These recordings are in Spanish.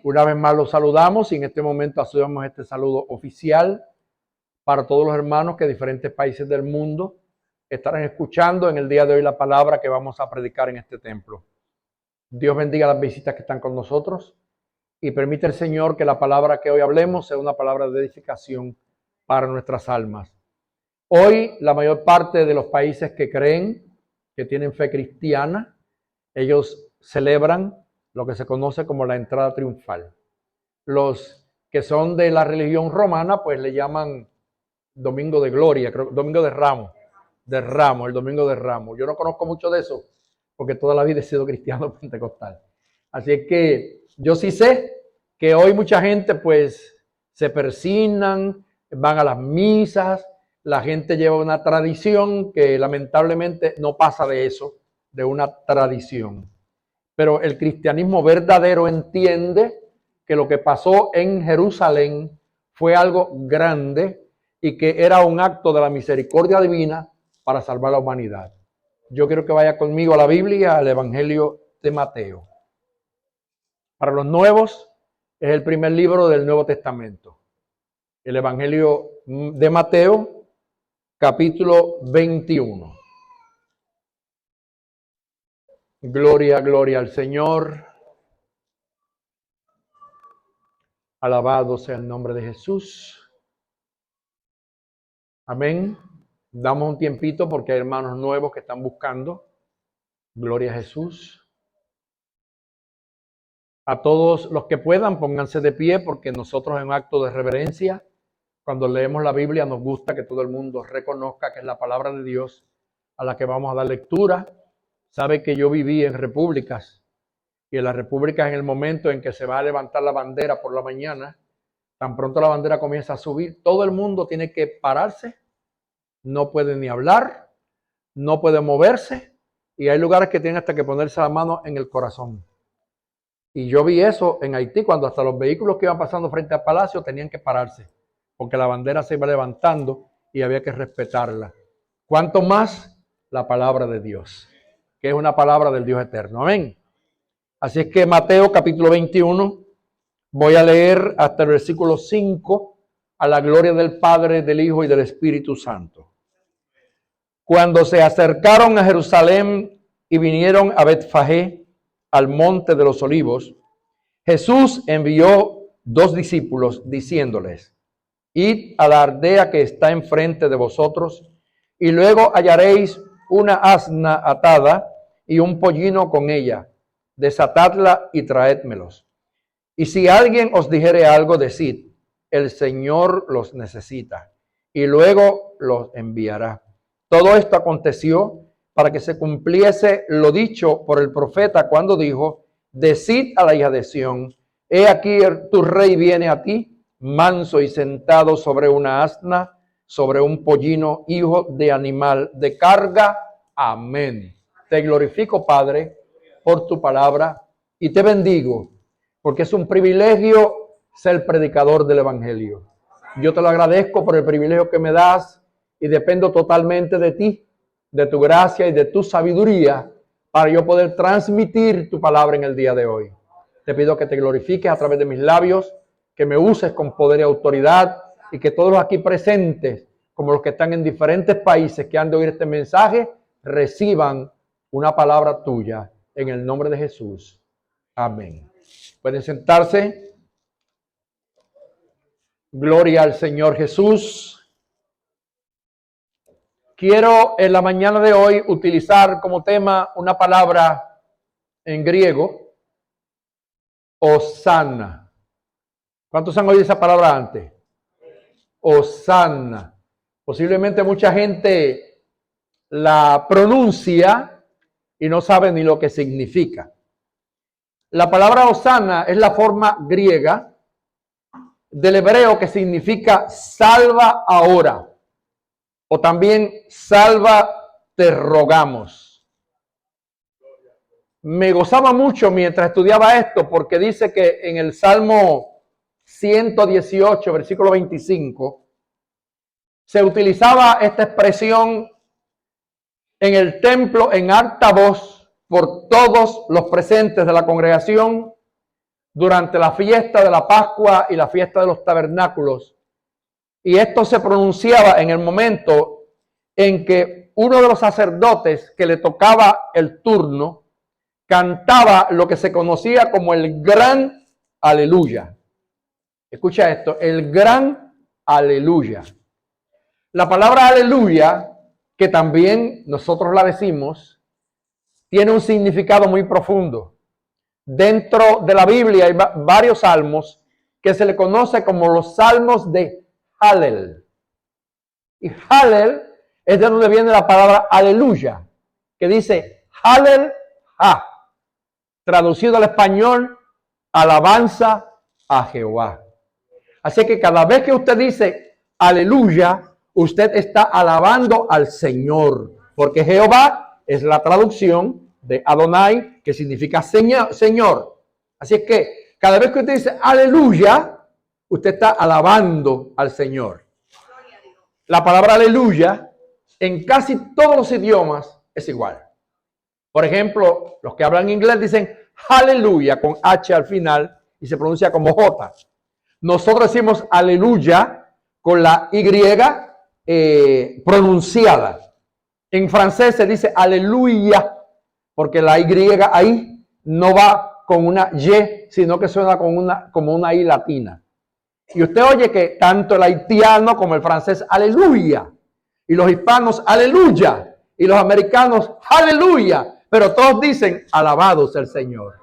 Una vez más los saludamos y en este momento hacemos este saludo oficial para todos los hermanos que de diferentes países del mundo estarán escuchando en el día de hoy la palabra que vamos a predicar en este templo. Dios bendiga las visitas que están con nosotros y permite el Señor que la palabra que hoy hablemos sea una palabra de edificación para nuestras almas. Hoy la mayor parte de los países que creen, que tienen fe cristiana, ellos celebran lo que se conoce como la entrada triunfal. Los que son de la religión romana, pues le llaman Domingo de Gloria, creo, Domingo de Ramos, el Domingo de Ramos. Yo no conozco mucho de eso, porque toda la vida he sido cristiano pentecostal. Así es que yo sí sé que hoy mucha gente pues se persignan, van a las misas, la gente lleva una tradición que lamentablemente no pasa de eso, de una tradición. Pero el cristianismo verdadero entiende que lo que pasó en Jerusalén fue algo grande y que era un acto de la misericordia divina para salvar la humanidad. Yo quiero que vaya conmigo a la Biblia, al Evangelio de Mateo. Para los nuevos, es el primer libro del Nuevo Testamento. El Evangelio de Mateo, capítulo 21. Gloria, gloria al Señor. Alabado sea el nombre de Jesús. Amén. Damos un tiempito porque hay hermanos nuevos que están buscando. Gloria a Jesús. A todos los que puedan, pónganse de pie porque nosotros en un acto de reverencia, cuando leemos la Biblia, nos gusta que todo el mundo reconozca que es la palabra de Dios a la que vamos a dar lectura. Sabe que yo viví en repúblicas y en las repúblicas en el momento en que se va a levantar la bandera por la mañana, tan pronto la bandera comienza a subir, todo el mundo tiene que pararse, no puede ni hablar, no puede moverse y hay lugares que tienen hasta que ponerse la mano en el corazón. Y yo vi eso en Haití cuando hasta los vehículos que iban pasando frente al palacio tenían que pararse porque la bandera se iba levantando y había que respetarla. ¿Cuánto más la palabra de Dios? Que es una palabra del Dios eterno. Amén. Así es que Mateo capítulo 21, voy a leer hasta el versículo 5, a la gloria del Padre, del Hijo y del Espíritu Santo. Cuando se acercaron a Jerusalén y vinieron a Betfagé, al monte de los olivos, Jesús envió 2 discípulos diciéndoles: id a la aldea que está enfrente de vosotros y luego hallaréis una asna atada y un pollino con ella. Desatadla y traédmelos. Y si alguien os dijere algo, decid: el Señor los necesita, y luego los enviará. Todo esto aconteció para que se cumpliese lo dicho por el profeta cuando dijo: decid a la hija de Sión, he aquí tu rey viene a ti, manso y sentado sobre una asna, sobre un pollino, hijo de animal de carga. Amén. Te glorifico, Padre, por tu palabra y te bendigo, porque es un privilegio ser predicador del Evangelio. Yo te lo agradezco por el privilegio que me das y dependo totalmente de ti, de tu gracia y de tu sabiduría para yo poder transmitir tu palabra en el día de hoy. Te pido que te glorifiques a través de mis labios, que me uses con poder y autoridad y que todos los aquí presentes, como los que están en diferentes países que han de oír este mensaje, reciban una palabra tuya en el nombre de Jesús. Amén. Pueden sentarse. Gloria al Señor Jesús. Quiero en la mañana de hoy utilizar como tema una palabra en griego, Hosanna. ¿Cuántos han oído esa palabra antes? Hosanna. Posiblemente mucha gente la pronuncia y no sabe ni lo que significa. La palabra Hosanna es la forma griega del hebreo que significa salva ahora, o también salva te rogamos. Me gozaba mucho mientras estudiaba esto porque dice que en el Salmo 118, versículo 25, se utilizaba esta expresión en el templo en alta voz por todos los presentes de la congregación, durante la fiesta de la Pascua y la fiesta de los tabernáculos. Y esto se pronunciaba en el momento en que uno de los sacerdotes que le tocaba el turno cantaba lo que se conocía como el gran aleluya. Escucha esto, el gran aleluya. La palabra aleluya, que también nosotros la decimos, tiene un significado muy profundo. Dentro de la Biblia hay varios salmos que se le conoce como los salmos de Hallel. Y Hallel es de donde viene la palabra aleluya, que dice Hallel ha, traducido al español, alabanza a Jehová. Así que cada vez que usted dice aleluya, usted está alabando al Señor, porque Jehová es la traducción de Adonai, que significa Señor. Así es que cada vez que usted dice aleluya, usted está alabando al Señor. La palabra aleluya en casi todos los idiomas es igual. Por ejemplo, los que hablan inglés dicen aleluya con H al final y se pronuncia como J. Nosotros decimos aleluya con la Y pronunciada. En francés se dice aleluya porque la Y ahí no va con una Y, sino que suena como una I latina. Y usted oye que tanto el haitiano como el francés aleluya, y los hispanos aleluya, y los americanos aleluya, pero todos dicen alabado sea el Señor.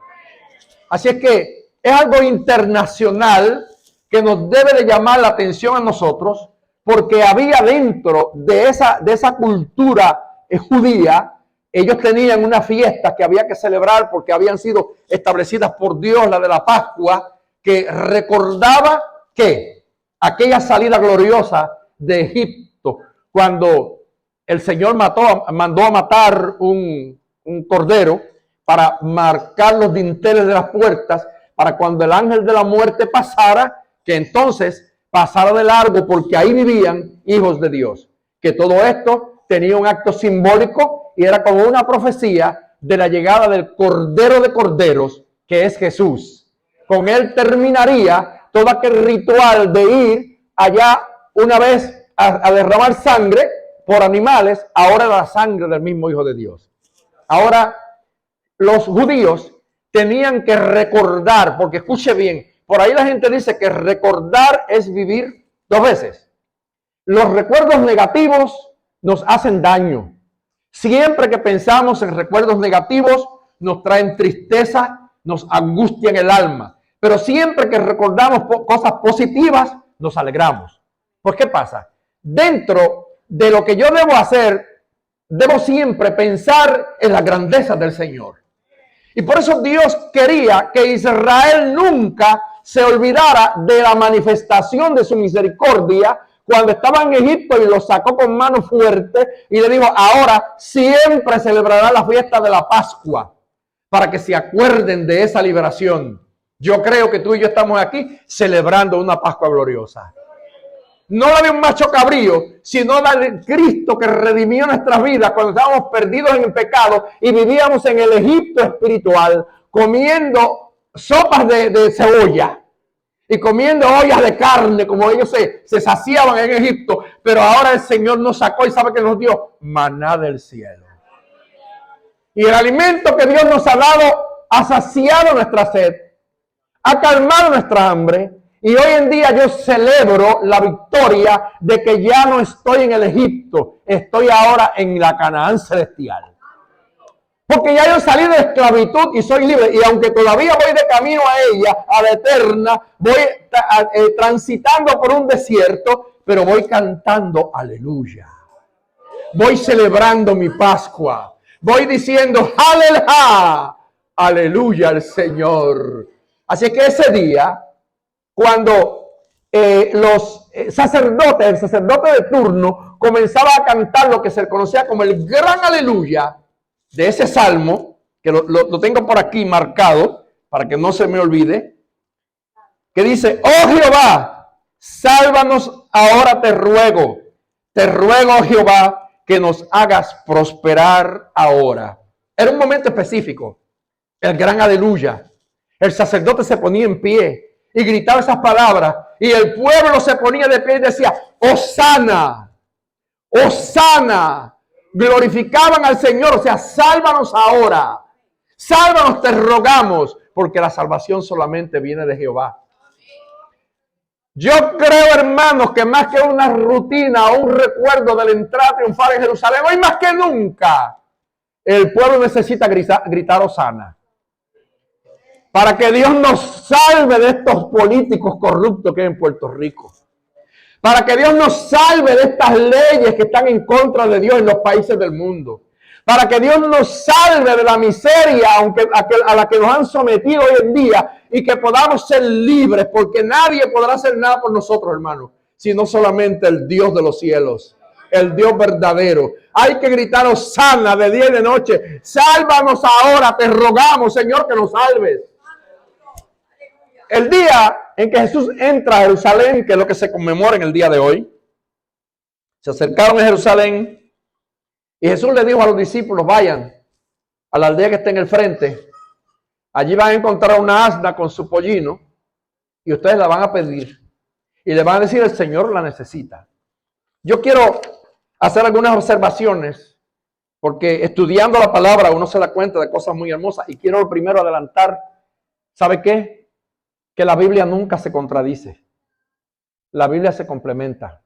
Así es que es algo internacional que nos debe de llamar la atención a nosotros, porque había dentro de esa cultura judía, ellos tenían una fiesta que había que celebrar porque habían sido establecidas por Dios, la de la Pascua, que recordaba que aquella salida gloriosa de Egipto, cuando el Señor mandó a matar un cordero para marcar los dinteles de las puertas, para cuando el ángel de la muerte pasara, que entonces pasara de largo, porque ahí vivían hijos de Dios. Que todo esto tenía un acto simbólico y era como una profecía de la llegada del Cordero de Corderos, que es Jesús. Con él terminaría todo aquel ritual de ir allá una vez a derramar sangre por animales, ahora la sangre del mismo Hijo de Dios. Ahora, los judíos tenían que recordar, porque escuche bien, por ahí la gente dice que recordar es vivir dos veces. Los recuerdos negativos nos hacen daño. Siempre que pensamos en recuerdos negativos, nos traen tristeza, nos angustian el alma. Pero siempre que recordamos cosas positivas, nos alegramos. ¿Por qué pasa? Dentro de lo que yo debo hacer, debo siempre pensar en la grandeza del Señor. Y por eso Dios quería que Israel nunca se olvidara de la manifestación de su misericordia cuando estaba en Egipto y lo sacó con mano fuerte y le dijo, ahora siempre celebrará la fiesta de la Pascua para que se acuerden de esa liberación. Yo creo que tú y yo estamos aquí celebrando una Pascua gloriosa. No la de un macho cabrío, sino la de Cristo que redimió nuestras vidas cuando estábamos perdidos en el pecado y vivíamos en el Egipto espiritual, comiendo sopas de cebolla y comiendo ollas de carne, como ellos se saciaban en Egipto. Pero ahora el Señor nos sacó y sabe que nos dio maná del cielo. Y el alimento que Dios nos ha dado ha saciado nuestra sed, ha calmado nuestra hambre. Y hoy en día yo celebro la victoria de que ya no estoy en el Egipto, estoy ahora en la Canaán celestial. Porque ya yo salí de esclavitud y soy libre. Y aunque todavía voy de camino a ella, a la eterna, voy transitando por un desierto, pero voy cantando aleluya. Voy celebrando mi Pascua. Voy diciendo aleluya, aleluya al Señor. Así que ese día, cuando los sacerdotes, el sacerdote de turno, comenzaba a cantar lo que se conocía como el gran aleluya de ese salmo, que lo tengo por aquí marcado, para que no se me olvide, que dice, oh Jehová, sálvanos ahora te ruego, oh Jehová, que nos hagas prosperar ahora. Era un momento específico, el gran aleluya. El sacerdote se ponía en pie y gritaba esas palabras, y el pueblo se ponía de pie y decía, Hosana, Hosana. Glorificaban al Señor, o sea, sálvanos ahora. Sálvanos, te rogamos, porque la salvación solamente viene de Jehová. Yo creo, hermanos, que más que una rutina o un recuerdo de la entrada triunfal en Jerusalén, hoy más que nunca, el pueblo necesita gritar Hosana. Para que Dios nos salve de estos políticos corruptos que hay en Puerto Rico. Para que Dios nos salve de estas leyes que están en contra de Dios en los países del mundo. Para que Dios nos salve de la miseria a la que nos han sometido hoy en día y que podamos ser libres, porque nadie podrá hacer nada por nosotros, hermanos, sino solamente el Dios de los cielos, el Dios verdadero. Hay que gritar Hosana de día y de noche. Sálvanos ahora, te rogamos, Señor, que nos salves. El día en que Jesús entra a Jerusalén, que es lo que se conmemora en el día de hoy, se acercaron a Jerusalén y Jesús le dijo a los discípulos, vayan a la aldea que está en el frente, allí van a encontrar una asna con su pollino y ustedes la van a pedir y le van a decir, el Señor la necesita. Yo quiero hacer algunas observaciones porque estudiando la palabra uno se da cuenta de cosas muy hermosas y quiero primero adelantar, ¿sabe qué? Que la Biblia nunca se contradice. La Biblia se complementa.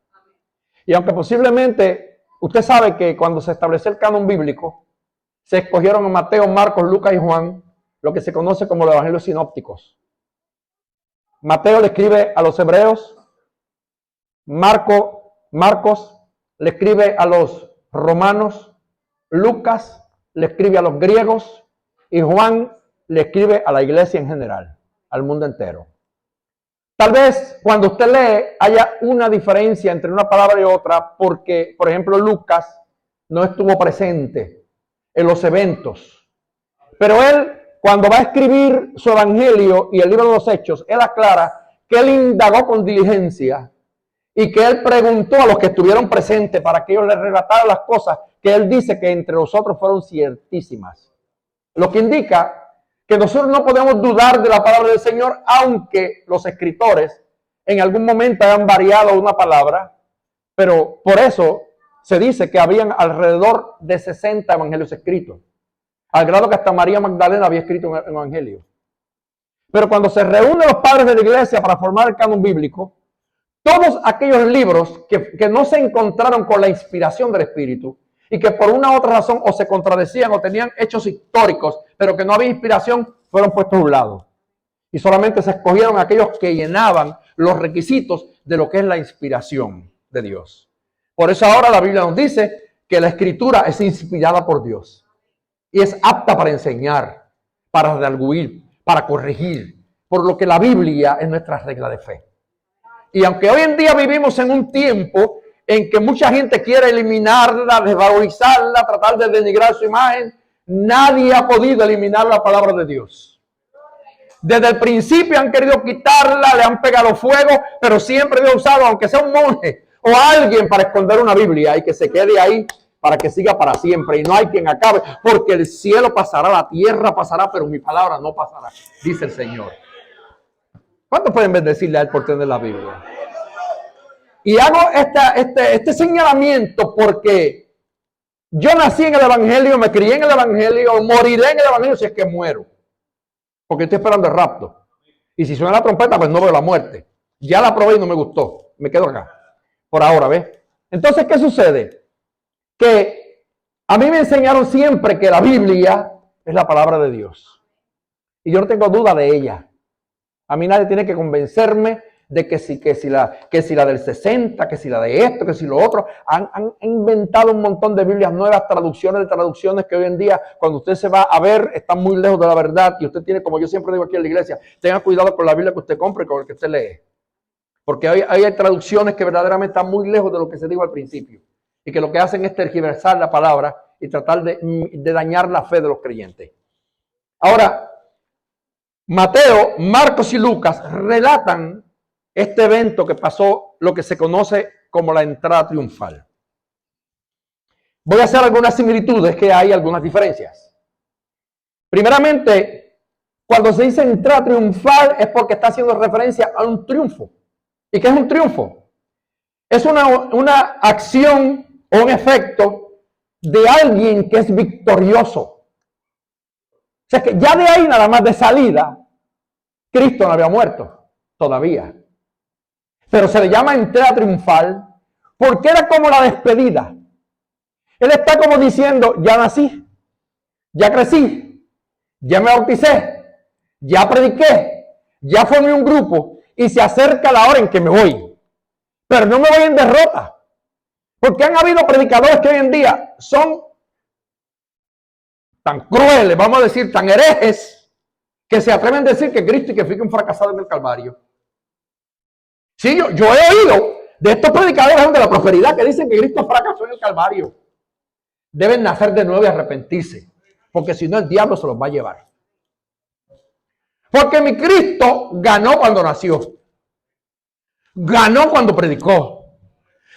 Y aunque posiblemente, usted sabe que cuando se estableció el canon bíblico, se escogieron a Mateo, Marcos, Lucas y Juan, lo que se conoce como los evangelios sinópticos. Mateo le escribe a los hebreos, Marcos le escribe a los romanos, Lucas le escribe a los griegos y Juan le escribe a la iglesia en general, al mundo entero. Tal vez cuando usted lee haya una diferencia entre una palabra y otra porque, por ejemplo, Lucas no estuvo presente en los eventos. Pero él, cuando va a escribir su evangelio y el libro de los Hechos, él aclara que él indagó con diligencia y que él preguntó a los que estuvieron presentes para que ellos le relataran las cosas que él dice que entre nosotros fueron ciertísimas. Lo que indica que nosotros no podemos dudar de la palabra del Señor, aunque los escritores en algún momento hayan variado una palabra, pero por eso se dice que habían alrededor de 60 evangelios escritos, al grado que hasta María Magdalena había escrito un evangelio. Pero cuando se reúnen los padres de la iglesia para formar el canon bíblico, todos aquellos libros que no se encontraron con la inspiración del Espíritu, y que por una u otra razón o se contradecían o tenían hechos históricos, pero que no había inspiración, fueron puestos a un lado. Y solamente se escogieron aquellos que llenaban los requisitos de lo que es la inspiración de Dios. Por eso ahora la Biblia nos dice que la Escritura es inspirada por Dios y es apta para enseñar, para redarguir, para corregir, por lo que la Biblia es nuestra regla de fe. Y aunque hoy en día vivimos en un tiempo en que mucha gente quiere eliminarla, desvalorizarla, tratar de denigrar su imagen, nadie ha podido eliminar la palabra de Dios. Desde el principio han querido quitarla, le han pegado fuego, pero siempre Dios ha usado, aunque sea un monje o alguien, para esconder una Biblia y que se quede ahí para que siga para siempre. Y no hay quien acabe, porque el cielo pasará, la tierra pasará, pero mi palabra no pasará, dice el Señor. ¿Cuántos pueden bendecirle a él por tener la Biblia? Y hago este señalamiento porque yo nací en el Evangelio, me crié en el Evangelio, moriré en el Evangelio si es que muero. Porque estoy esperando el rapto. Y si suena la trompeta, pues no veo la muerte. Ya la probé y no me gustó. Me quedo acá. Por ahora, ¿ves? Entonces, ¿qué sucede? Que a mí me enseñaron siempre que la Biblia es la palabra de Dios. Y yo no tengo duda de ella. A mí nadie tiene que convencerme de que si la del 60, que si la de esto, que si lo otro. Han inventado un montón de Biblias nuevas, traducciones de traducciones que hoy en día, cuando usted se va a ver, están muy lejos de la verdad. Y usted tiene, como yo siempre digo aquí en la iglesia, tenga cuidado con la Biblia que usted compre y con la que usted lee. Porque hay traducciones que verdaderamente están muy lejos de lo que se dijo al principio. Y que lo que hacen es tergiversar la palabra y tratar de dañar la fe de los creyentes. Ahora, Mateo, Marcos y Lucas relatan este evento que pasó, lo que se conoce como la entrada triunfal. Voy a hacer algunas similitudes, que hay algunas diferencias. Primeramente, Cuando se dice entrada triunfal es porque está haciendo referencia a un triunfo. ¿Y qué es un triunfo? Es una acción o un efecto de alguien que es victorioso. O sea que ya de ahí nada más de salida, Cristo no había muerto todavía. Pero se le llama entrada triunfal porque era como la despedida. Él está como diciendo, ya nací, ya crecí, ya me bauticé, ya prediqué, ya formé un grupo y se acerca la hora en que me voy. Pero no me voy en derrota. Porque han habido predicadores que hoy en día son tan crueles, vamos a decir, tan herejes, que se atreven a decir que Cristo y que fue un fracasado en el Calvario. Sí, yo he oído de estos predicadores de la prosperidad que dicen que Cristo fracasó en el Calvario. Deben nacer de nuevo y arrepentirse, porque si no el diablo se los va a llevar. Porque mi Cristo ganó cuando nació. Ganó cuando predicó.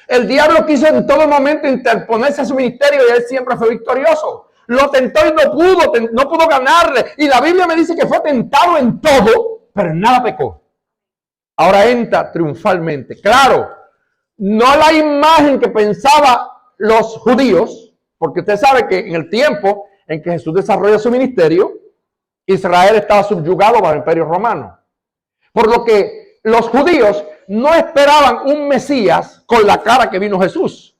El diablo quiso en todo momento interponerse a su ministerio y él siempre fue victorioso. Lo tentó y no pudo ganarle. Y la Biblia me dice que fue tentado en todo, pero en nada pecó. Ahora entra triunfalmente. Claro, no la imagen que pensaban los judíos, porque usted sabe que en el tiempo en que Jesús desarrolla su ministerio, Israel estaba subyugado bajo el Imperio Romano. Por lo que los judíos no esperaban un Mesías con la cara que vino Jesús.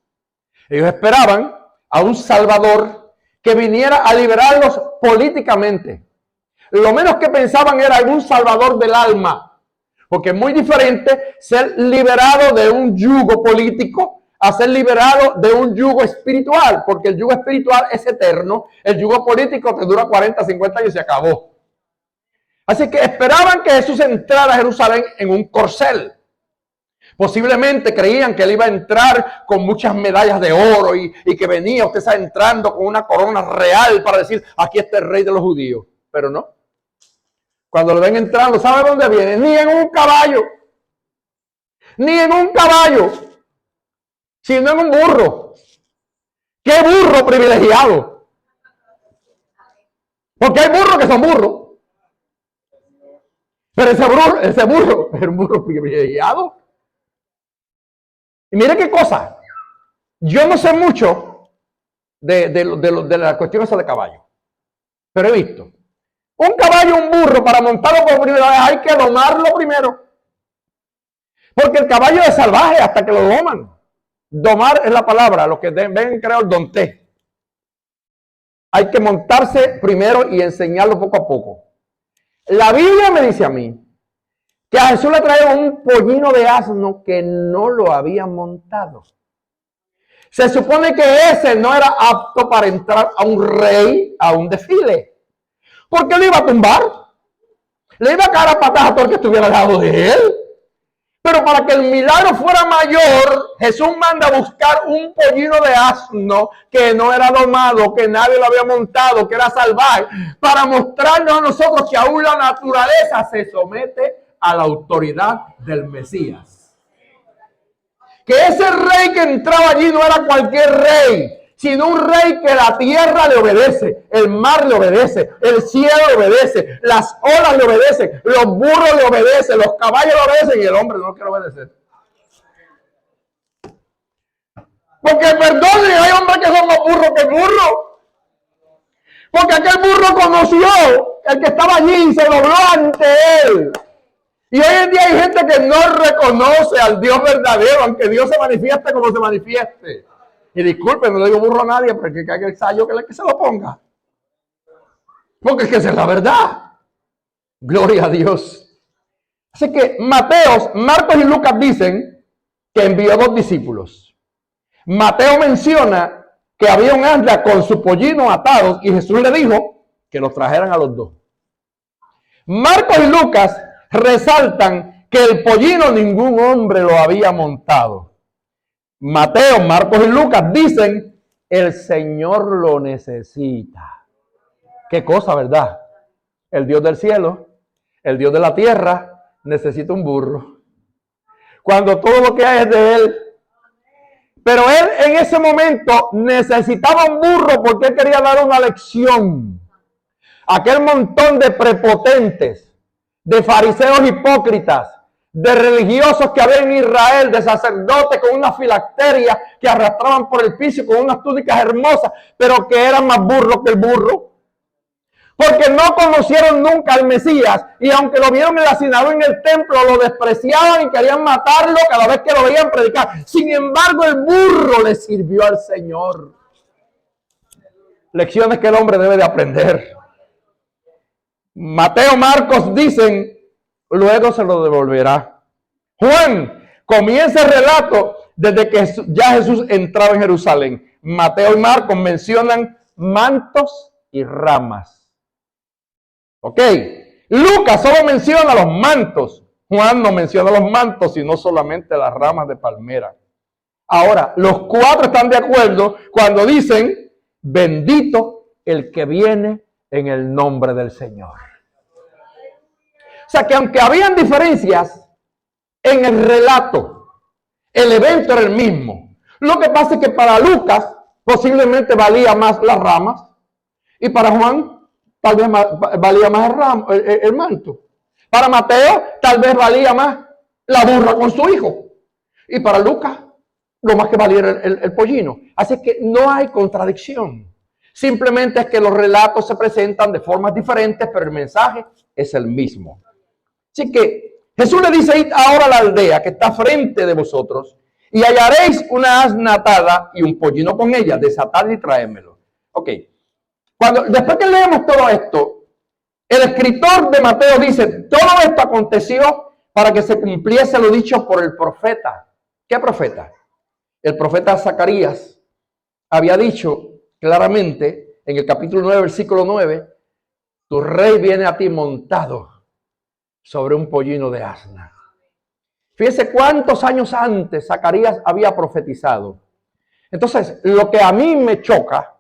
Ellos esperaban a un Salvador que viniera a liberarlos políticamente. Lo menos que pensaban era algún Salvador del alma. Porque es muy diferente ser liberado de un yugo político a ser liberado de un yugo espiritual. Porque el yugo espiritual es eterno. El yugo político te dura 40, 50 años y se acabó. Así que esperaban que Jesús entrara a Jerusalén en un corcel. Posiblemente creían que él iba a entrar con muchas medallas de oro y que venía, usted está entrando con una corona real para decir, aquí está el rey de los judíos. Pero no. Cuando lo ven entrando, ¿sabe dónde viene? Ni en un caballo. Ni en un caballo. Sino en un burro. ¡Qué burro privilegiado! Porque hay burros que son burros. Pero ese burro es un burro privilegiado. Y mire qué cosa. Yo no sé mucho de la cuestión esa de caballo. Pero he visto. Un caballo, un burro, para montarlo por primera vez hay que domarlo primero. Porque el caballo es salvaje hasta que lo doman. Domar es la palabra, lo que ven creo el donté. Hay que montarse primero y enseñarlo poco a poco. La Biblia me dice a mí que a Jesús le trajeron un pollino de asno que no lo habían montado. Se supone que ese no era apto para entrar a un rey, a un desfile. Porque le iba a tumbar. Le iba a caer a patadas a todo el que estuviera al lado de él. Pero para que el milagro fuera mayor, Jesús manda a buscar un pollino de asno que no era domado, que nadie lo había montado, que era salvaje, para mostrarnos a nosotros que aún la naturaleza se somete a la autoridad del Mesías. Que ese rey que entraba allí no era cualquier rey, sino un rey que la tierra le obedece, el mar le obedece, el cielo le obedece, las olas le obedecen, los burros le obedecen, los caballos le obedecen y el hombre no quiere obedecer. Porque perdone, hay hombres que son más burros que burros. Porque aquel burro conoció, el que estaba allí y se dobló ante él. Y hoy en día hay gente que no reconoce al Dios verdadero, aunque Dios se manifieste como se manifieste. Y disculpen, no le digo burro a nadie, pero que caiga el sayo que se lo ponga. Porque es que esa es la verdad. Gloria a Dios. Así que Mateo, Marcos y Lucas dicen que envió 2 discípulos. Mateo menciona que había un ángel con su pollino atados y Jesús le dijo que los trajeran a los 2. Marcos y Lucas resaltan que el pollino ningún hombre lo había montado. Mateo, Marcos y Lucas dicen, el Señor lo necesita. Qué cosa, ¿verdad? El Dios del cielo, el Dios de la tierra, necesita un burro. Cuando todo lo que hay es de Él. Pero Él en ese momento necesitaba un burro porque Él quería dar una lección. aquel montón de prepotentes, de fariseos hipócritas, de religiosos que había en Israel, de sacerdotes con una filacteria que arrastraban por el piso con unas túnicas hermosas, pero que eran más burros que el burro. Porque no conocieron nunca al Mesías y aunque lo vieron en la sinagoga, en el templo, lo despreciaban y querían matarlo cada vez que lo veían predicar. Sin embargo, el burro le sirvió al Señor. Lecciones que el hombre debe de aprender. Mateo, Marcos dicen, luego se lo devolverá. Juan comienza el relato desde que ya Jesús entraba en Jerusalén. Mateo y Marcos mencionan mantos y ramas. Ok, Lucas solo menciona los mantos. Juan no menciona los mantos, sino solamente las ramas de palmera. Ahora, los cuatro están de acuerdo cuando dicen, bendito el que viene en el nombre del Señor. O sea que aunque habían diferencias en el relato, el evento era el mismo. Lo que pasa es que para Lucas posiblemente valía más las ramas y para Juan tal vez valía más el manto. Para Mateo tal vez valía más la burra con su hijo. Y para Lucas lo más que valía el pollino. Así que no hay contradicción. Simplemente es que los relatos se presentan de formas diferentes, pero el mensaje es el mismo. Así que Jesús le dice, id ahora a la aldea que está frente de vosotros y hallaréis una asna atada y un pollino con ella, desatadlo y traémelo. Ok. Después que leemos todo esto, el escritor de Mateo dice, todo esto aconteció para que se cumpliese lo dicho por el profeta. ¿Qué profeta? El profeta Zacarías había dicho claramente en el capítulo 9, versículo 9, tu rey viene a ti montado sobre un pollino de asna. Fíjese cuántos años antes Zacarías había profetizado. Entonces, lo que a mí me choca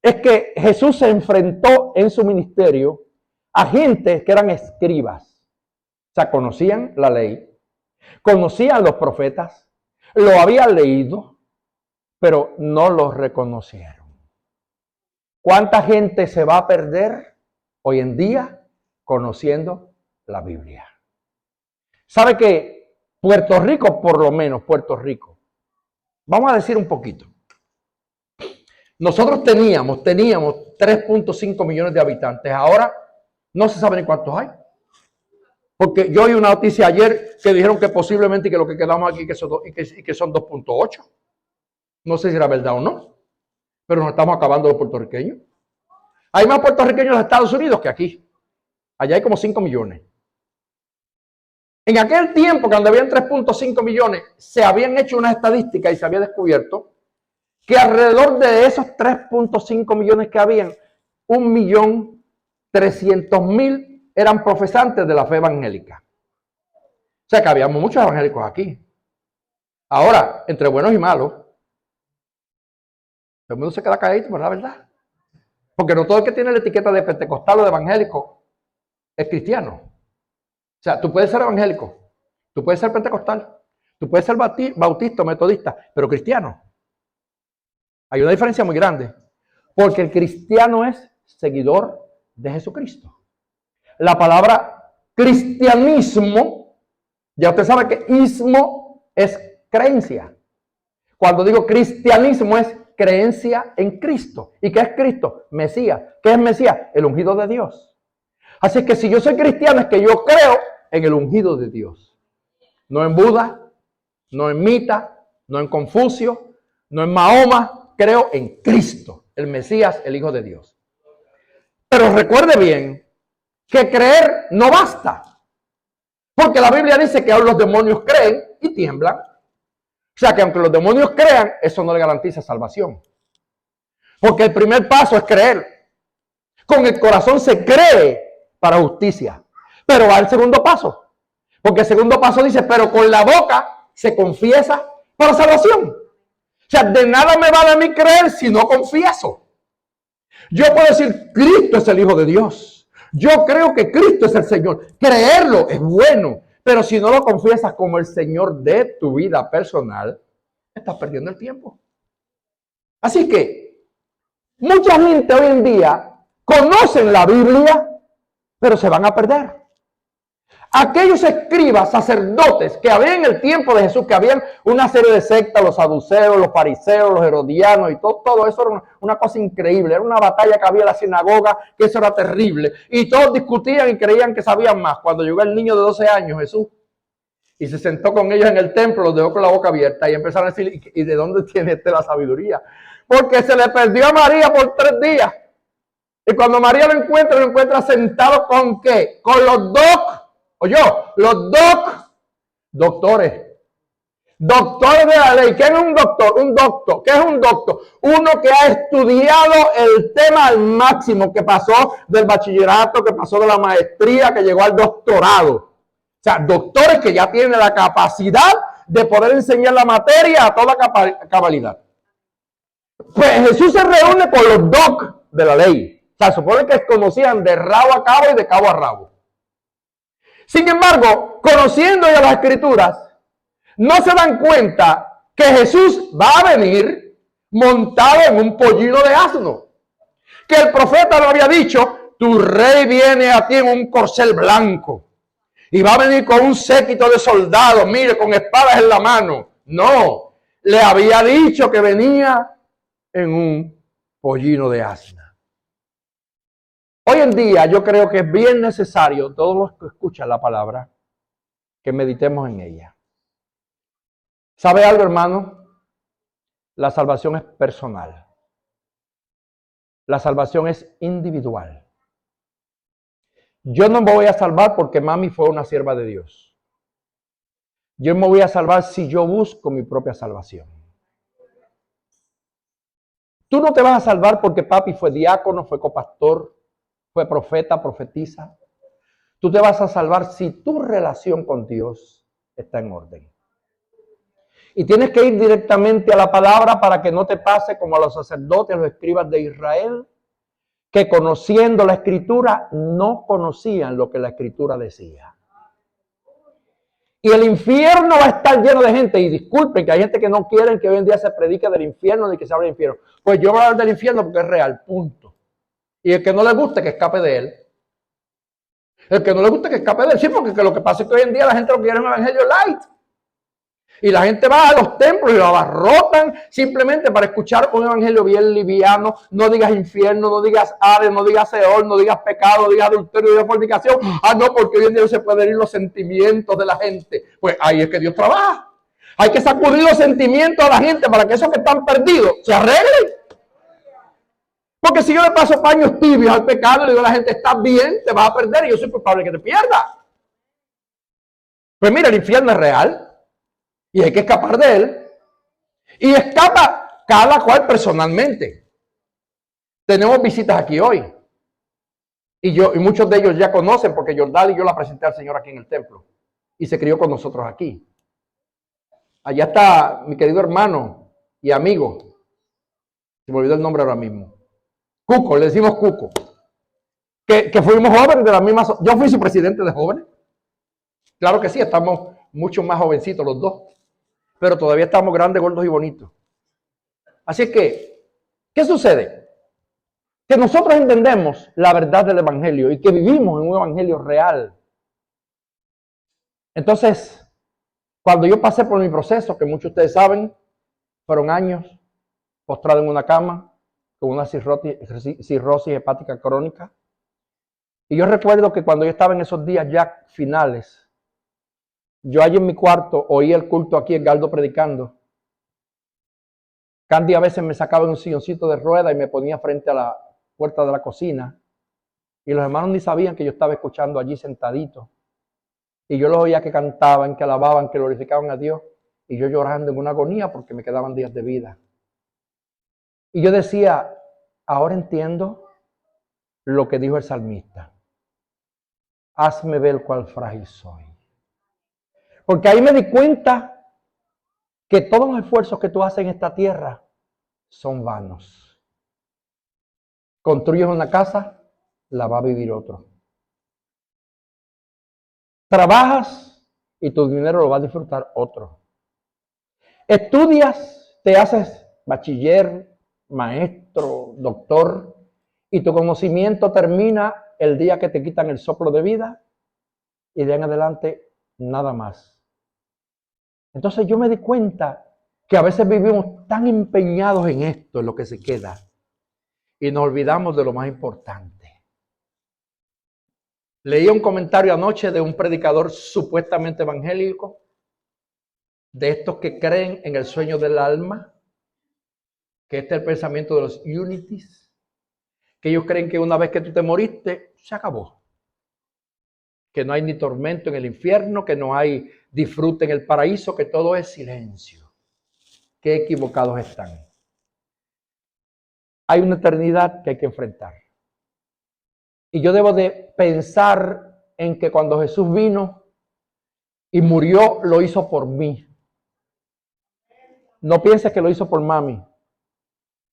es que Jesús se enfrentó en su ministerio a gente que eran escribas. O sea, conocían la ley, conocían los profetas, lo habían leído, pero no los reconocieron. ¿Cuánta gente se va a perder hoy en día conociendo la Biblia? ¿Sabe que Puerto Rico, por lo menos Puerto Rico, vamos a decir un poquito, nosotros teníamos 3.5 millones de habitantes. Ahora no se sabe ni cuántos hay. Porque yo oí una noticia ayer que dijeron que posiblemente que lo que quedamos aquí que son 2.8. No sé si era verdad o no. Pero nos estamos acabando los puertorriqueños. Hay más puertorriqueños en los Estados Unidos que aquí. Allá hay como 5 millones. En aquel tiempo, cuando habían 3.5 millones, se habían hecho unas estadísticas y se había descubierto que alrededor de esos 3.5 millones que habían, 1.300.000 eran profesantes de la fe evangélica. O sea que habíamos muchos evangélicos aquí. Ahora, entre buenos y malos, todo el mundo se queda calladito, pero la verdad. Porque no todo el que tiene la etiqueta de pentecostal o de evangélico es cristiano. O sea, tú puedes ser evangélico, tú puedes ser pentecostal, tú puedes ser bautista o metodista, pero cristiano. Hay una diferencia muy grande, porque el cristiano es seguidor de Jesucristo. La palabra cristianismo, ya usted sabe que ismo es creencia. Cuando digo cristianismo es creencia en Cristo. ¿Y qué es Cristo? Mesías. ¿Qué es Mesías? El ungido de Dios. Así que si yo soy cristiano es que yo creo en el ungido de Dios. No en Buda, no en Mita, no en Confucio, no en Mahoma. Creo en Cristo, el Mesías, el Hijo de Dios. Pero recuerde bien que creer no basta. Porque la Biblia dice que aún los demonios creen y tiemblan. O sea que aunque los demonios crean, eso no le garantiza salvación. Porque el primer paso es creer. Con el corazón se cree para justicia. Pero va el segundo paso. Porque el segundo paso dice, pero con la boca se confiesa para salvación. O sea, de nada me vale a mí creer si no confieso. Yo puedo decir, Cristo es el Hijo de Dios. Yo creo que Cristo es el Señor. Creerlo es bueno. Pero si no lo confiesas como el Señor de tu vida personal, estás perdiendo el tiempo. Así que mucha gente hoy en día conocen la Biblia, pero se van a perder. Aquellos escribas, sacerdotes que había en el tiempo de Jesús, que habían una serie de sectas, los saduceos, los fariseos, los herodianos y todo eso era una cosa increíble. Era una batalla que había en la sinagoga, que eso era terrible. Y todos discutían y creían que sabían más. Cuando llegó el niño de 12 años, Jesús, y se sentó con ellos en el templo, los dejó con la boca abierta y empezaron a decir, ¿y de dónde tiene la sabiduría? Porque se le perdió a María por 3 días. Y cuando María lo encuentra sentado ¿con qué? Con los doctores de la ley. ¿Qué es un doctor? ¿Qué es un doctor? Uno que ha estudiado el tema al máximo, que pasó del bachillerato, que pasó de la maestría, que llegó al doctorado. O sea, doctores que ya tienen la capacidad de poder enseñar la materia a toda cabalidad. Pues Jesús se reúne con los doc de la ley. O sea, supone que conocían de rabo a cabo y de cabo a rabo. Sin embargo, conociendo ya las escrituras, no se dan cuenta que Jesús va a venir montado en un pollino de asno. Que el profeta lo había dicho, tu rey viene a ti en un corcel blanco. Y va a venir con un séquito de soldados, mire, con espadas en la mano. No, le había dicho que venía en un pollino de asna. Hoy en día yo creo que es bien necesario, todos los que escuchan la palabra, que meditemos en ella. ¿Sabe algo, hermano? La salvación es personal. La salvación es individual. Yo no me voy a salvar porque mami fue una sierva de Dios. Yo me voy a salvar si yo busco mi propia salvación. Tú no te vas a salvar porque papi fue diácono, fue copastor, fue profeta, profetisa. Tú te vas a salvar si tu relación con Dios está en orden. Y tienes que ir directamente a la palabra para que no te pase como a los sacerdotes, los escribas de Israel, que conociendo la escritura no conocían lo que la escritura decía. Y el infierno va a estar lleno de gente. Y disculpen que hay gente que no quiere que hoy en día se predique del infierno ni que se hable del infierno. Pues yo voy a hablar del infierno porque es real, punto. Y el que no le guste, que escape de él. El que no le guste, que escape de él. Sí, porque lo que pasa es que hoy en día la gente lo quiere un evangelio light. Y la gente va a los templos y lo abarrotan simplemente para escuchar un evangelio bien liviano. No digas infierno, no digas Hades, no digas Seol, no digas pecado, no digas adulterio, no digas fornicación. Ah, no, porque hoy en día se pueden ir los sentimientos de la gente. Pues ahí es que Dios trabaja. Hay que sacudir los sentimientos a la gente para que esos que están perdidos se arreglen. Porque si yo le paso paños tibios al pecado y le digo a la gente, estás bien, te vas a perder y yo soy culpable de que te pierdas. Pues mira, el infierno es real. Y hay que escapar de él. Y escapa cada cual personalmente. Tenemos visitas aquí hoy. Y muchos de ellos ya conocen porque Jordal y yo la presenté al Señor aquí en el templo. Y se crió con nosotros aquí. Allá está mi querido hermano y amigo. Se me olvidó el nombre ahora mismo. Cuco, le decimos Cuco. Que fuimos jóvenes de la misma... Yo fui su presidente de jóvenes. Claro que sí, estamos mucho más jovencitos los dos. Pero todavía estamos grandes, gordos y bonitos. Así que, ¿qué sucede? Que nosotros entendemos la verdad del evangelio y que vivimos en un evangelio real. Entonces, cuando yo pasé por mi proceso, que muchos de ustedes saben, fueron años postrado en una cama con una cirrosis hepática crónica. Y yo recuerdo que cuando yo estaba en esos días ya finales, yo allí en mi cuarto oía el culto aquí, Edgardo predicando. Candy a veces me sacaba en un silloncito de rueda y me ponía frente a la puerta de la cocina. Y los hermanos ni sabían que yo estaba escuchando allí sentadito. Y yo los oía que cantaban, que alababan, que glorificaban a Dios. Y yo llorando en una agonía porque me quedaban días de vida. Y yo decía, ahora entiendo lo que dijo el salmista. Hazme ver cuál frágil soy. Porque ahí me di cuenta que todos los esfuerzos que tú haces en esta tierra son vanos. Construyes una casa, la va a vivir otro. Trabajas y tu dinero lo va a disfrutar otro. Estudias, te haces bachiller, maestro, doctor, Y tu conocimiento termina el día que te quitan el soplo de vida y de en adelante nada más. Entonces yo me di cuenta que a veces vivimos tan empeñados en esto, en lo que se queda, y nos olvidamos de lo más importante. Leí un comentario anoche de un predicador supuestamente evangélico, de estos que creen en el sueño del alma, que este es el pensamiento de los unities, que ellos creen que una vez que tú te moriste, se acabó. Que no hay ni tormento en el infierno, que no hay disfrute en el paraíso, que todo es silencio. Qué equivocados están. Hay una eternidad que hay que enfrentar. Y yo debo de pensar en que cuando Jesús vino y murió, lo hizo por mí. No pienses que lo hizo por mami.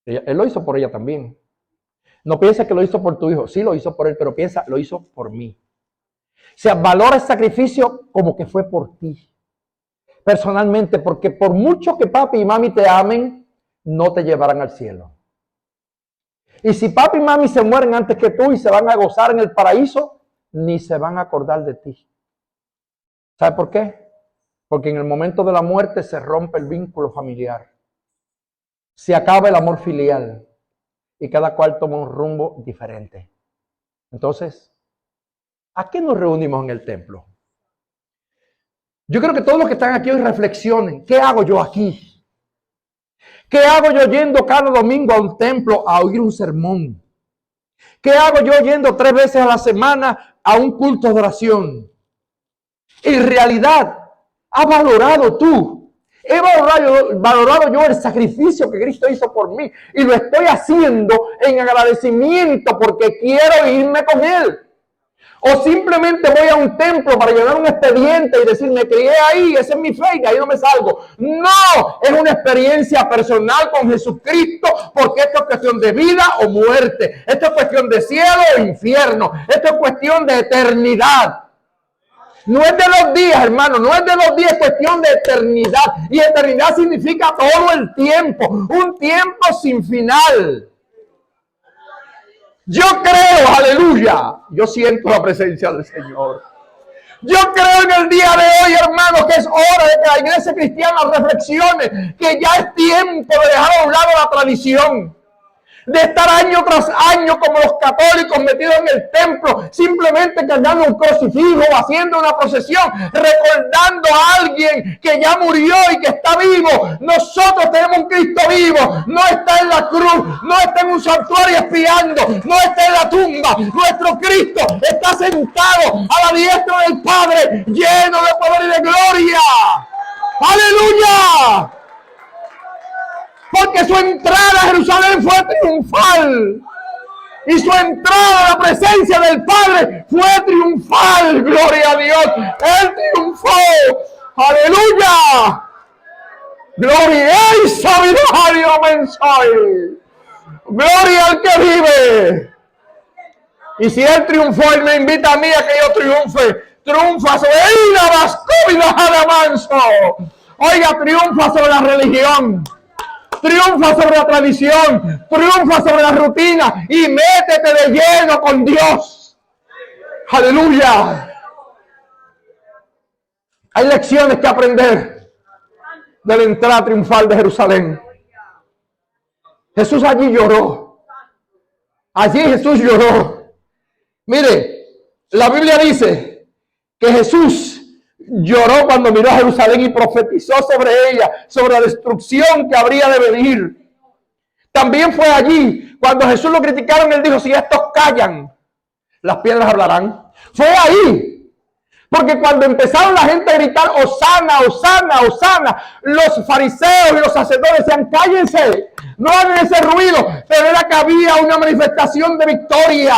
Él lo hizo por ella también. No pienses que lo hizo por tu hijo. Sí lo hizo por él, pero piensa, lo hizo por mí. O sea, valora el sacrificio como que fue por ti. Personalmente, porque por mucho que papi y mami te amen, no te llevarán al cielo. Y si papi y mami se mueren antes que tú y se van a gozar en el paraíso, ni se van a acordar de ti. ¿Sabe por qué? Porque en el momento de la muerte se rompe el vínculo familiar. Se acaba el amor filial. Y cada cual toma un rumbo diferente. Entonces, ¿a qué nos reunimos en el templo? Yo creo que todos los que están aquí hoy reflexionen. ¿Qué hago yo aquí? ¿Qué hago yo yendo cada domingo a un templo a oír un sermón? ¿Qué hago yo yendo 3 veces a la semana a un culto de oración? En realidad, ¿has valorado tú? He valorado yo el sacrificio que Cristo hizo por mí y lo estoy haciendo en agradecimiento porque quiero irme con Él. O simplemente voy a un templo para llenar un expediente y decir, me crié ahí, esa es mi fe y ahí no me salgo. No, es una experiencia personal con Jesucristo porque esto es cuestión de vida o muerte. Esto es cuestión de cielo o infierno. Esto es cuestión de eternidad. No es de los días, hermano, no es de los días, es cuestión de eternidad. Y eternidad significa todo el tiempo, un tiempo sin final. Yo creo, aleluya, yo siento la presencia del Señor. Yo creo en el día de hoy, hermano, que es hora de que la iglesia cristiana reflexione, que ya es tiempo de dejar a un lado la tradición. De estar año tras año como los católicos metidos en el templo, simplemente cargando un crucifijo, haciendo una procesión, recordando a alguien que ya murió y que está vivo. Nosotros tenemos un Cristo vivo, no está en la cruz, no está en un santuario espiando, no está en la tumba. Nuestro Cristo está sentado a la diestra del Padre, lleno de poder y de gloria. ¡Aleluya! Porque su entrada a Jerusalén fue triunfal. Y su entrada a la presencia del Padre fue triunfal. Gloria a Dios. Él triunfó. Aleluya. Gloria y sabiduría mensaje. Gloria al que vive. Y si Él triunfó, Él me invita a mí a que yo triunfe. Triunfa sobre él, la vascovida de manso. Oiga, triunfa sobre la religión. Triunfa sobre la tradición, triunfa sobre la rutina y métete de lleno con Dios. Aleluya. Hay lecciones que aprender de la entrada triunfal de Jerusalén. Jesús allí lloró. Allí Jesús lloró. Mire, la Biblia dice que Jesús lloró cuando miró a Jerusalén y profetizó sobre ella, sobre la destrucción que habría de venir. También fue allí, cuando Jesús lo criticaron, él dijo, si estos callan, las piedras hablarán. Fue ahí. Porque cuando empezaron la gente a gritar, Hosana, Hosana, Hosana, los fariseos y los sacerdotes decían, cállense, no hagan ese ruido. Pero era que había una manifestación de victoria.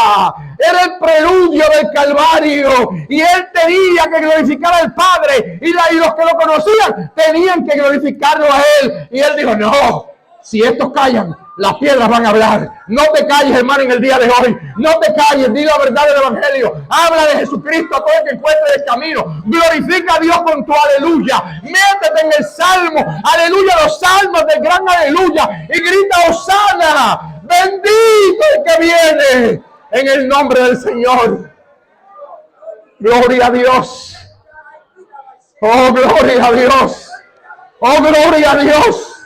Era el preludio del Calvario. Y él tenía que glorificar al Padre. Y los que lo conocían tenían que glorificarlo a él. Y él dijo, no, si estos callan, las piedras van a hablar. No te calles, hermano, en el día de hoy. No te calles, di la verdad del Evangelio. Habla de Jesucristo a todo el que encuentre el camino. Glorifica a Dios con tu aleluya. Métete en el salmo. Aleluya, los salmos del gran aleluya. Y grita, Hosana. Bendito el que viene en el nombre del Señor. Gloria a Dios. Oh, gloria a Dios. Oh, gloria a Dios.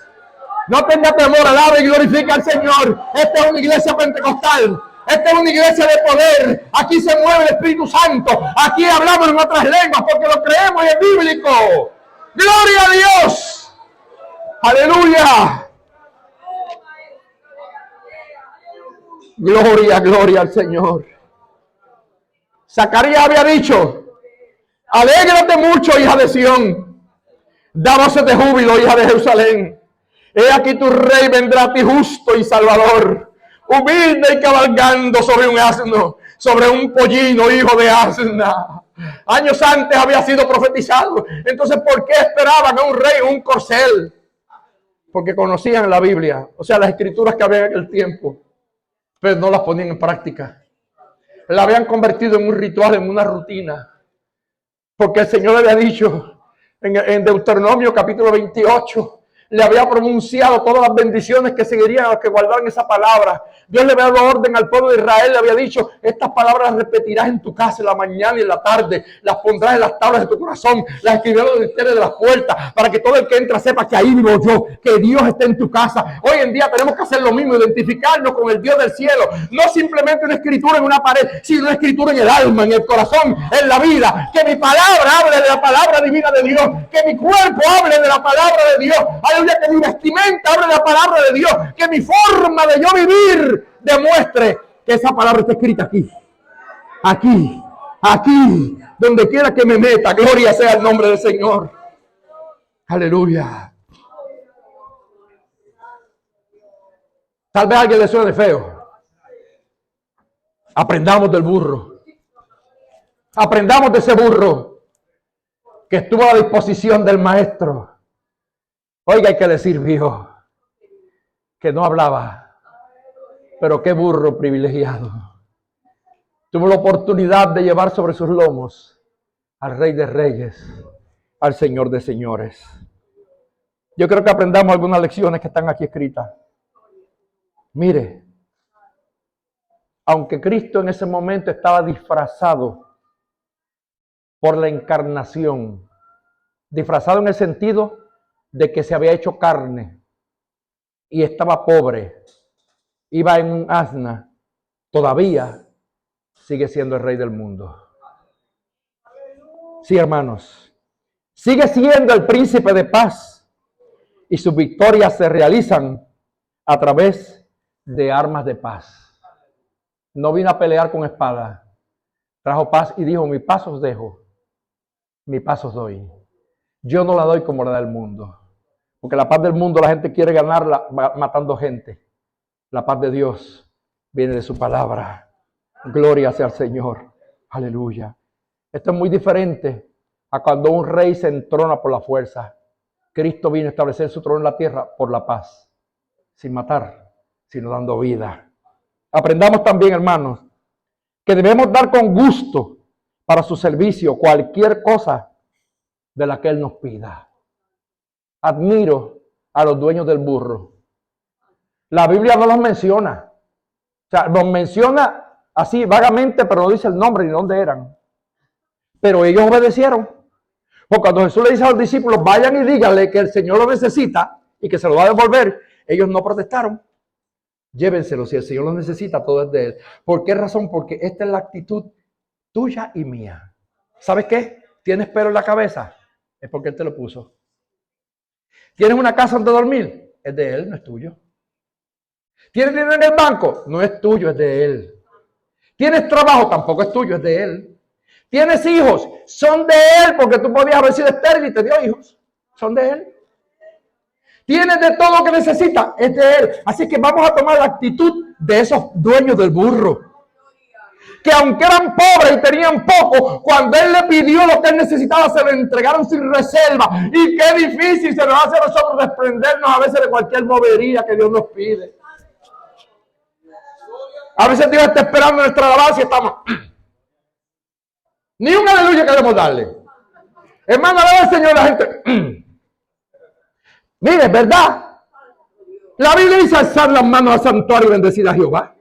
No tenga temor, alabe y glorifica al Señor. Esta es una iglesia pentecostal. Esta es una iglesia de poder. Aquí se mueve el Espíritu Santo. Aquí hablamos en otras lenguas porque lo creemos y es bíblico. Gloria a Dios. Aleluya. Gloria, gloria al Señor. Zacarías había dicho: alégrate mucho, hija de Sión. Da voces de júbilo, hija de Jerusalén. He aquí tu rey vendrá a ti justo y salvador, humilde y cabalgando sobre un asno, sobre un pollino, hijo de asna. Años antes había sido profetizado. Entonces, ¿por qué esperaban a un rey en un corcel? Porque conocían la Biblia, o sea, las escrituras que había en aquel tiempo, pero no las ponían en práctica. La habían convertido en un ritual, en una rutina. Porque el Señor le había dicho en Deuteronomio capítulo 28, le había pronunciado todas las bendiciones que seguirían a los que guardaran esa palabra. Dios le había dado orden al pueblo de Israel, le había dicho: estas palabras las repetirás en tu casa en la mañana y en la tarde, las pondrás en las tablas de tu corazón, las escribirás en los dinteles de las puertas, para que todo el que entra sepa que ahí vivo yo, que Dios está en tu casa. Hoy en día tenemos que hacer lo mismo, identificarnos con el Dios del cielo, no simplemente una escritura en una pared, sino una escritura en el alma, en el corazón, en la vida. Que mi palabra hable de la palabra divina de Dios, que mi cuerpo hable de la palabra de Dios, aleluya, que mi vestimenta hable de la palabra de Dios, que mi forma de yo vivir demuestre que esa palabra está escrita aquí, aquí, aquí, donde quiera que me meta. Gloria sea el nombre del Señor. Aleluya. Tal vez a alguien le suene feo. Aprendamos del burro. Aprendamos de ese burro que estuvo a la disposición del maestro. Oiga, hay que decir, viejo, que no hablaba. Pero qué burro privilegiado. Tuvo la oportunidad de llevar sobre sus lomos al Rey de Reyes, al Señor de Señores. Yo creo que aprendamos algunas lecciones que están aquí escritas. Mire, aunque Cristo en ese momento estaba disfrazado por la encarnación, disfrazado en el sentido de que se había hecho carne y estaba pobre, iba en un asna, todavía sigue siendo el Rey del mundo. Sí, hermanos, sigue siendo el príncipe de paz y sus victorias se realizan a través de armas de paz. No vino a pelear con espada, trajo paz y dijo: mi paz os dejo, mi paz os doy. Yo no la doy como la del mundo, porque la paz del mundo la gente quiere ganarla matando gente. La paz de Dios viene de su palabra. Gloria sea al Señor. Aleluya. Esto es muy diferente a cuando un rey se entrona por la fuerza. Cristo vino a establecer su trono en la tierra por la paz, sin matar, sino dando vida. Aprendamos también, hermanos, que debemos dar con gusto para su servicio cualquier cosa de la que Él nos pida. Admiro a los dueños del burro. La Biblia no los menciona. O sea, los menciona así vagamente, pero no dice el nombre ni dónde eran. Pero ellos obedecieron. Porque cuando Jesús le dice a los discípulos: vayan y díganle que el Señor lo necesita y que se lo va a devolver, ellos no protestaron. Llévenselo, si el Señor lo necesita, todo es de Él. ¿Por qué razón? Porque esta es la actitud tuya y mía. ¿Sabes qué? ¿Tienes pelo en la cabeza? Es porque Él te lo puso. ¿Tienes una casa donde dormir? Es de Él, no es tuyo. ¿Tienes dinero en el banco? No es tuyo, es de Él. ¿Tienes trabajo? Tampoco es tuyo, es de Él. ¿Tienes hijos? Son de Él, porque tú podías haber sido estéril y te dio hijos. Son de Él. ¿Tienes de todo lo que necesitas? Es de Él. Así que vamos a tomar la actitud de esos dueños del burro. Que aunque eran pobres y tenían poco, cuando Él le pidió lo que Él necesitaba, se lo entregaron sin reserva. Y qué difícil se nos hace a nosotros desprendernos a veces de cualquier bobería que Dios nos pide. A veces Dios está esperando nuestra alabanza y estamos... Ni un aleluya queremos darle. Hermano, alaba al Señor, la gente... Mire, ¿verdad? La Biblia dice alzar las manos al santuario y bendecir a Jehová.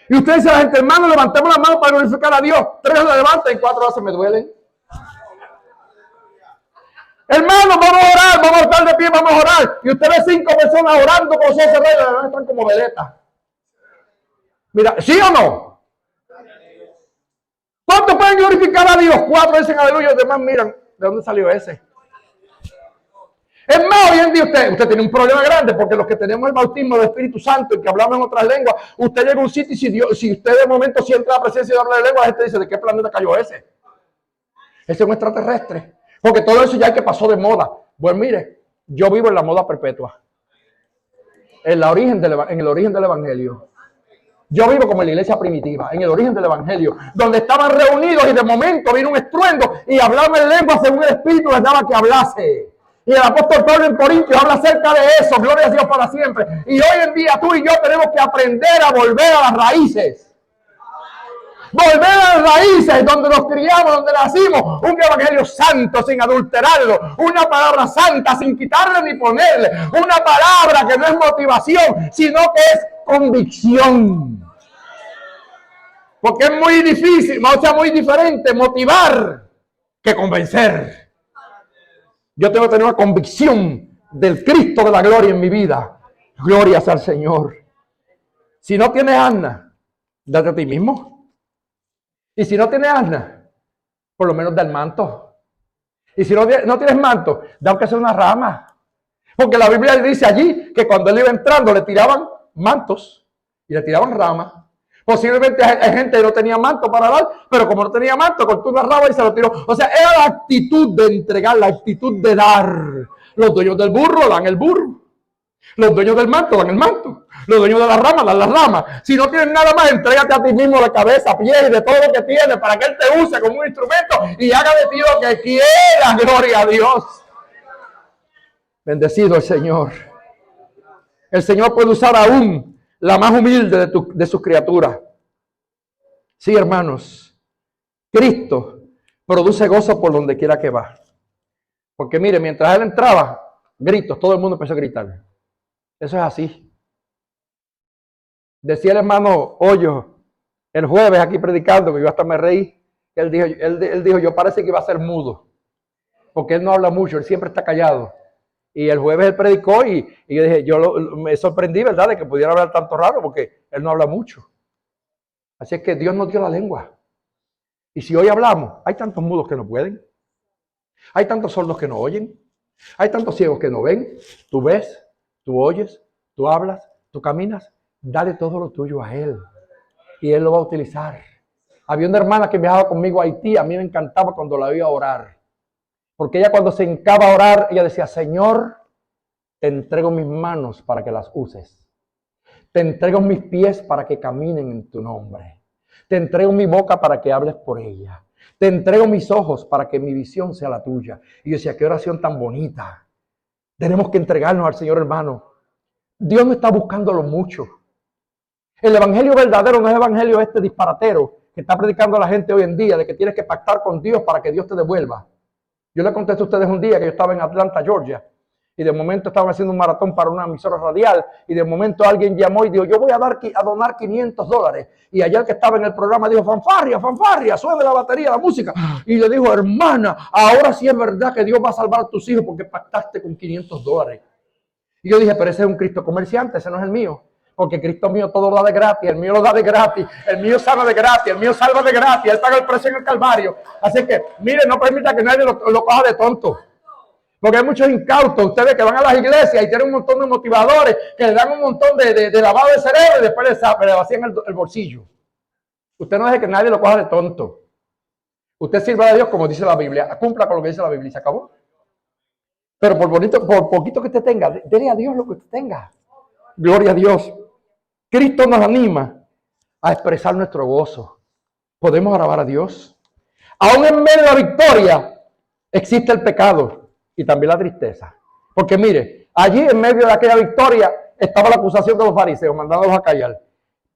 Y usted dice a la gente, hermano, levantemos las manos para glorificar a Dios. 3 la levantan y 4 se me duelen. Hermano, vamos a orar, vamos a estar de pie, vamos a orar. Y usted ve 5 personas orando con ojos cerrados, están como veletas. Mira, ¿sí o no? ¿Cuántos pueden glorificar a Dios? 4 dicen aleluya, los demás miran, ¿de dónde salió ese? Es más, hoy en día usted tiene un problema grande, porque los que tenemos el bautismo del Espíritu Santo y que hablamos en otras lenguas, usted llega a un sitio y si usted de momento siente la presencia de hablar de lengua, la gente dice, ¿de qué planeta cayó ese? Ese es un extraterrestre. Porque todo eso ya es que pasó de moda. Pues mire, yo vivo en la moda perpetua. En el origen del Evangelio. Yo vivo como en la iglesia primitiva, en el origen del Evangelio, donde estaban reunidos y de momento vino un estruendo y hablaban en lengua según el Espíritu les daba que hablase. Y el apóstol Pablo en Corintios habla acerca de eso, gloria a Dios para siempre. Y hoy en día tú y yo tenemos que aprender a volver a las raíces. Volver a las raíces donde nos criamos, donde nacimos. Un evangelio santo sin adulterarlo. Una palabra santa sin quitarle ni ponerle. Una palabra que no es motivación, sino que es convicción. Porque es muy difícil, o sea, muy diferente motivar que convencer. Yo tengo que tener una convicción del Cristo de la gloria en mi vida. Gloria sea al Señor. Si no tienes asna, date a ti mismo. Y si no tienes asna, por lo menos da el manto. Y si no tienes manto, da aunque sea una rama. Porque la Biblia dice allí que cuando él iba entrando le tiraban mantos y le tiraban ramas. Posiblemente hay gente que no tenía manto para dar, pero como no tenía manto, cortó una rama y se lo tiró. O sea, era la actitud de entregar, la actitud de dar. Los dueños del burro dan el burro. Los dueños del manto dan el manto. Los dueños de la rama dan las ramas. Si no tienes nada más, entrégate a ti mismo de cabeza, pies y de todo lo que tienes para que él te use como un instrumento y haga de ti lo que quiera. Gloria a Dios. Bendecido el Señor. El Señor puede usar aún la más humilde de sus criaturas. Sí, hermanos. Cristo produce gozo por donde quiera que va. Porque mire, mientras él entraba, gritos, todo el mundo empezó a gritar. Eso es así. Decía el hermano Hoyo el jueves aquí predicando, que yo hasta me reí. Él dijo, yo parece que iba a ser mudo. Porque él no habla mucho, él siempre está callado. Y el jueves él predicó y yo dije, me sorprendí, ¿verdad?, de que pudiera hablar tanto raro, porque él no habla mucho. Así es que Dios nos dio la lengua. Y si hoy hablamos, hay tantos mudos que no pueden. Hay tantos sordos que no oyen. Hay tantos ciegos que no ven. Tú ves, tú oyes, tú hablas, tú caminas. Dale todo lo tuyo a Él. Y Él lo va a utilizar. Había una hermana que viajaba conmigo a Haití. A mí me encantaba cuando la oía orar. Porque ella cuando se hincaba a orar, ella decía, Señor, te entrego mis manos para que las uses. Te entrego mis pies para que caminen en tu nombre. Te entrego mi boca para que hables por ella. Te entrego mis ojos para que mi visión sea la tuya. Y yo decía, qué oración tan bonita. Tenemos que entregarnos al Señor, hermano. Dios no está buscándolo mucho. El evangelio verdadero no es el evangelio este disparatero que está predicando a la gente hoy en día, de que tienes que pactar con Dios para que Dios te devuelva. Yo le conté a ustedes un día que yo estaba en Atlanta, Georgia, y de momento estaban haciendo un maratón para una emisora radial, y de momento alguien llamó y dijo, yo voy a donar $500. Y allá el que estaba en el programa dijo, fanfarria, fanfarria, suene la batería, la música. Y le dijo, hermana, ahora sí es verdad que Dios va a salvar a tus hijos porque pactaste con $500. Y yo dije, pero ese es un Cristo comerciante, ese no es el mío. Porque Cristo mío todo lo da de gratis, el mío lo da de gratis, el mío sana de gratis, el mío salva de gratis, Él paga el precio en el Calvario. Así que, mire, no permita que nadie lo coja de tonto. Porque hay muchos incautos, ustedes que van a las iglesias y tienen un montón de motivadores que le dan un montón de lavado de cerebro y después le vacían el bolsillo. Usted no deje que nadie lo coja de tonto. Usted sirva a Dios como dice la Biblia, cumpla con lo que dice la Biblia y se acabó. Pero por poquito que usted tenga, dele a Dios lo que usted tenga. Gloria a Dios. Cristo nos anima a expresar nuestro gozo. Podemos alabar a Dios. Aún en medio de la victoria existe el pecado y también la tristeza. Porque mire, allí en medio de aquella victoria estaba la acusación de los fariseos, mandándolos a callar.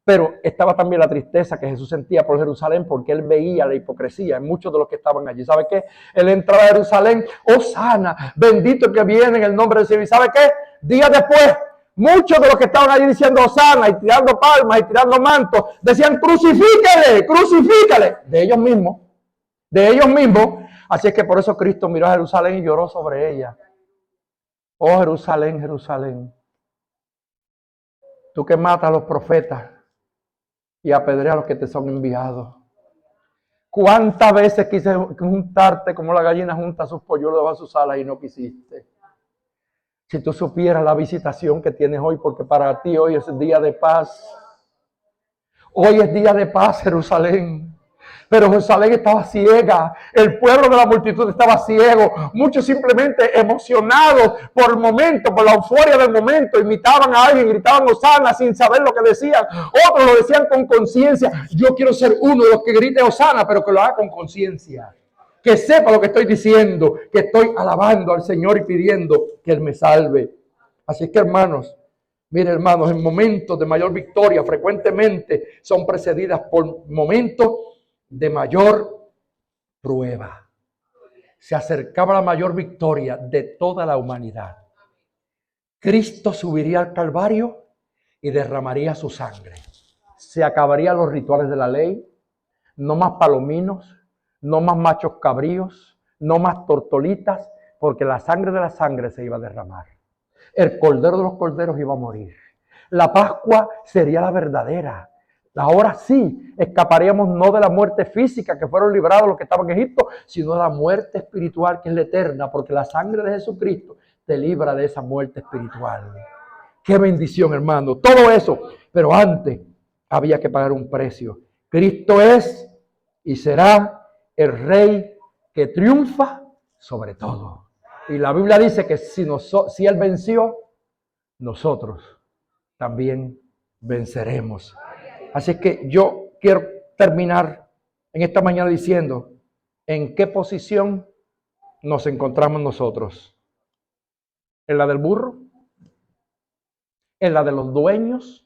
Pero estaba también la tristeza que Jesús sentía por Jerusalén, porque él veía la hipocresía en muchos de los que estaban allí. ¿Sabe qué? Él entraba a Jerusalén, Hosana, bendito el que viene en el nombre del Señor. ¿Y sabe qué? Días después, Muchos de los que estaban allí diciendo Hosana y tirando palmas y tirando mantos, decían crucifícale, crucifícale, de ellos mismos, de ellos mismos. Así es que por eso Cristo miró a Jerusalén y lloró sobre ella. Oh Jerusalén, Jerusalén, tú que matas a los profetas y apedreas a los que te son enviados. ¿Cuántas veces quise juntarte como la gallina junta sus polluelos debajo de sus alas y no quisiste? Si tú supieras la visitación que tienes hoy, porque para ti hoy es día de paz. Hoy es día de paz, Jerusalén. Pero Jerusalén estaba ciega, el pueblo de la multitud estaba ciego, muchos simplemente emocionados por el momento, por la euforia del momento, imitaban a alguien, gritaban Hosana sin saber lo que decían, otros lo decían con conciencia. Yo quiero ser uno de los que grite Hosana, pero que lo haga con conciencia, que sepa lo que estoy diciendo, que estoy alabando al Señor y pidiendo que Él me salve. Así que hermanos, miren hermanos, en momentos de mayor victoria frecuentemente son precedidas por momentos de mayor prueba. Se acercaba la mayor victoria de toda la humanidad. Cristo subiría al Calvario y derramaría su sangre. Se acabarían los rituales de la ley, no más palominos, no más machos cabríos, no más tortolitas, porque la sangre de la sangre se iba a derramar. El cordero de los corderos iba a morir. La Pascua sería la verdadera. Ahora sí, escaparíamos no de la muerte física que fueron librados los que estaban en Egipto, sino de la muerte espiritual que es la eterna, porque la sangre de Jesucristo te libra de esa muerte espiritual. ¡Qué bendición, hermano! Todo eso, pero antes había que pagar un precio. Cristo es y será el Rey que triunfa sobre todo. Y la Biblia dice que si Él venció, nosotros también venceremos. Así que yo quiero terminar en esta mañana diciendo en qué posición nos encontramos nosotros. ¿En la del burro? ¿En la de los dueños?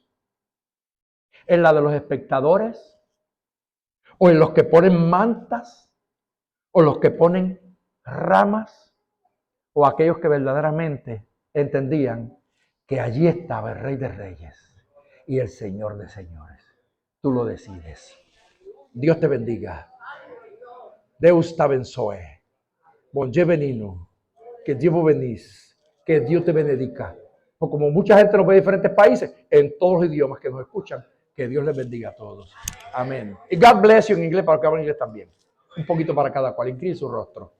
¿En la de los espectadores? ¿O en los que ponen mantas? ¿O los que ponen ramas? ¿O aquellos que verdaderamente entendían que allí estaba el Rey de Reyes y el Señor de Señores? Tú lo decides. Dios te bendiga. Deus t'abençoe. Bon Dieu benino. Que Dios vos benís. Que Dios te benedica. O como mucha gente nos ve en diferentes países, en todos los idiomas que nos escuchan, que Dios les bendiga a todos. Amén. Y God bless you en inglés para que hablen inglés también. Un poquito para cada cual. Incline su rostro.